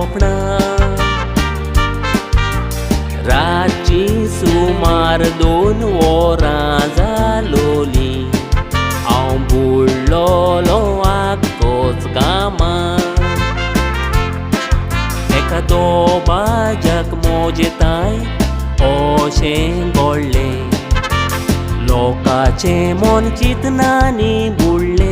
स्वप्नां रातची सुमार 2 वरां जालोलीं हांव बुडलोलो आख्खोच कामां एका दोबाज्याक मोजेताय ओशें घोडलें लोकाचें मन चिंतनांनी बुडलें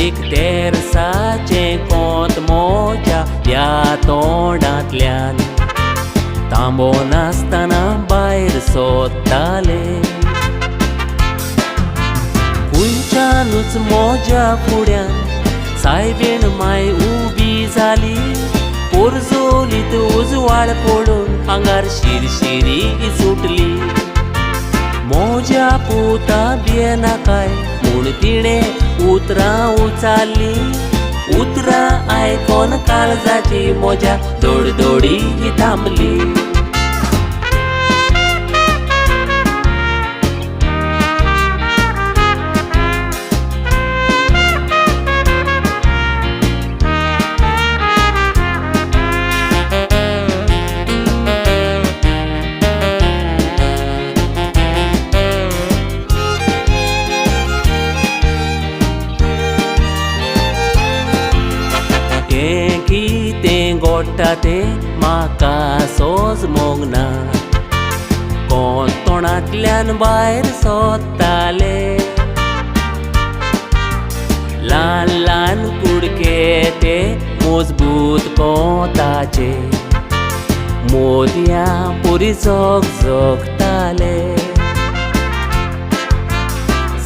एक तेरसाचें कोंत म्हज्या ह्या तोंडांतल्यान तांबो नासतना भायर सोदतालें खुंयच्यानूच म्हज्या फुड्यान सायबीण माय उबी जाली पोरजोलीत उजवाड पडून आंगार शिरशिरी सुटली म्हज्या पुता भियेना काय म्हूण तिणें उतरां उचाल्लीं उतरां आयकोन काळजाची म्हज्या धडधडी थांबली कितें घडटा तें म्हाका सोजमोंग ना कोण तोंडांतल्यान भायर सोदताले ल्हान ल्हान कुडके ते मजबूत कोंताचे मोदयां पुरी जोगताले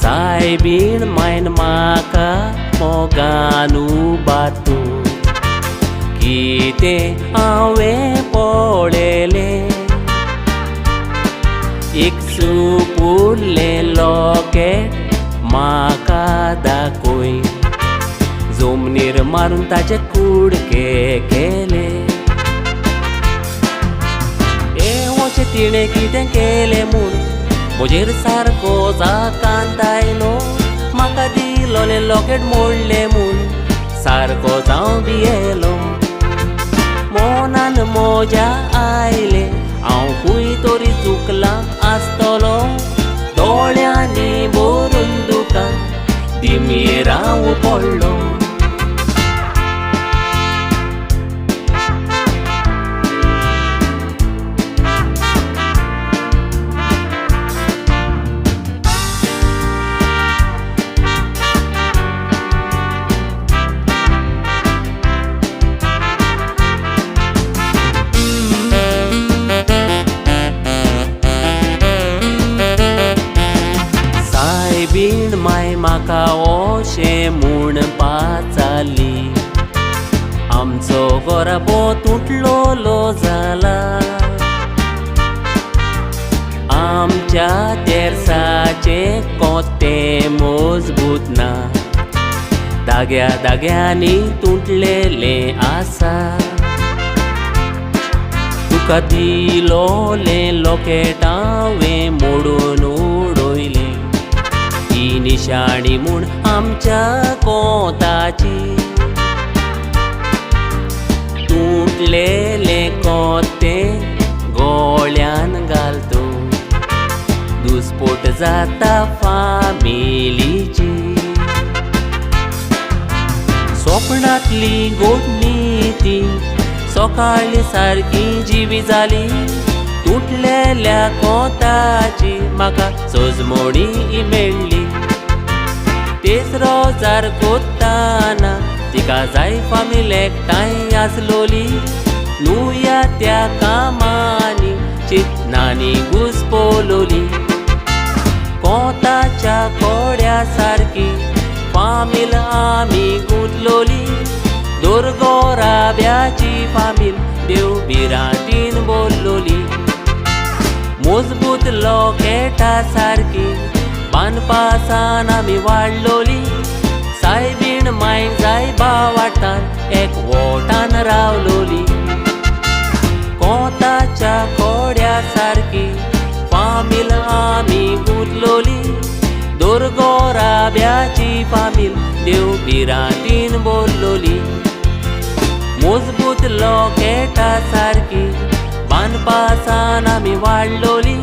सायबीण मायन म्हाका मोगान उबातू कितें हांवें पळयलें एक सुपुल्लें लॉकेट म्हाका दाखय जमनीर मारून ताचे कुडके केले अशें तिणें कितें केलें म्हूण म्हजेर सारको जाकांत आयलो म्हाका दिलोलें लॉकेट मोडलें म्हूण सारको जावं भियेलो मोनान म्हज्या आयलें हांव खंय तरी चुकलां आसतलो दोळ्यांनी भरून दुकां दिमेर हांव पडलो सायबीण माय म्हाका ओशें म्हूण पाचाली आमचो गोराबो तुटलोलो जाला आमच्या तेरसाचे कोते मजबूत ना दाग्या दाग्यांनी तुटलेलें आसा तुका दिलोलें लॉकेट हांवें मोडून उडयलें ही निशाणी म्हूण आमच्या कोंताची तुटलेलें कोतें गोळ्यान घालतो दुस्पोट जाता फामिलीची स्वप्नांतली गोडणी ती सकाळी सारकी जिवी जाली तुटलेल्या कोंताची म्हाका सोजमोडी मेळ्ळी तेच रोजार कोत्ताना तिका जाय फामील एकठांय आसलोली नुया त्या कामांनी चिंतनांनी घुस्पोलोली कोंताच्या कोड्या सारकी फामील आमी गुंतलोली दोरगोराब्याची फामील देव बिरांतीन बोल्लोली मजबूत लॉकेटा सारकी बांदपासान आमी वाडलोली सायबीण माय जाय बावाटान एकवटान रावलोली कोंताच्या कोड्या सारकी फामील आमी गुंतलोली दोरगोराब्याची फामील देव बिरांतीन बोल्लोली मुजबूत लोकेटा सारकी बांदपासान आमी वाडलोली.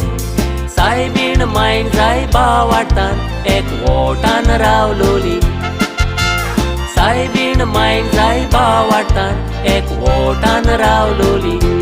सायबीण मायन जाय वाटान एक वोटान रावलोली. सायबीण मायन जाय वाटान एक वोटान रावलोली.